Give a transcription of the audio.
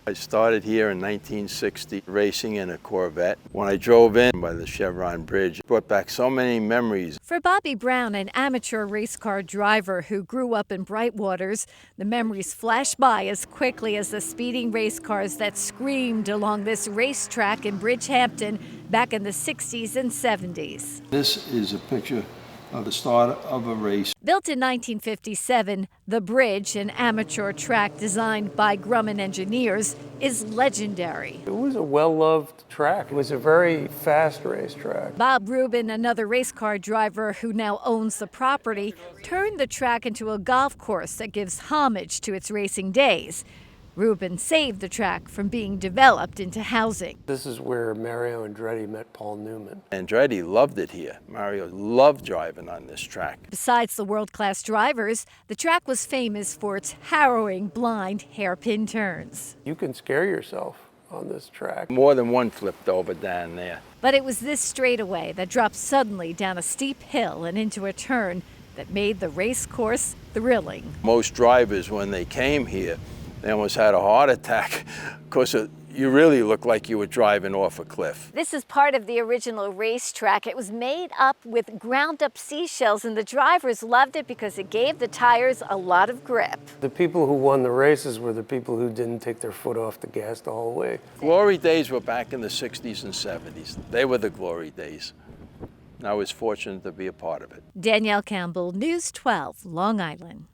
I started here in 1960 racing in a Corvette. When I drove in by the Chevron Bridge, it brought back so many memories. For Bobby Brown, an amateur race car driver who grew up in Brightwaters, the memories flash by as quickly as the speeding race cars that screamed along this racetrack in Bridgehampton back in the 60s and 70s. This is a picture of the start of a race. Built in 1957, the Bridge, an amateur track designed by Grumman engineers, is legendary. It was a well-loved track. It was a very fast racetrack. Bob Rubin, another race car driver who now owns the property, turned the track into a golf course that gives homage to its racing days. Rubin saved the track from being developed into housing. This is where Mario Andretti met Paul Newman. Andretti loved it here. Mario loved driving on this track. Besides the world-class drivers, the track was famous for its harrowing, blind, hairpin turns. You can scare yourself on this track. More than one flipped over down there. But it was this straightaway that dropped suddenly down a steep hill and into a turn that made the race course thrilling. Most drivers, when they came here, they almost had a heart attack because you really looked like you were driving off a cliff. This is part of the original racetrack. It was made up with ground-up seashells, and the drivers loved it because it gave the tires a lot of grip. The people who won the races were the people who didn't take their foot off the gas the whole way. Glory days were back in the 60s and 70s. They were the glory days. I was fortunate to be a part of it. Danielle Campbell, News 12, Long Island.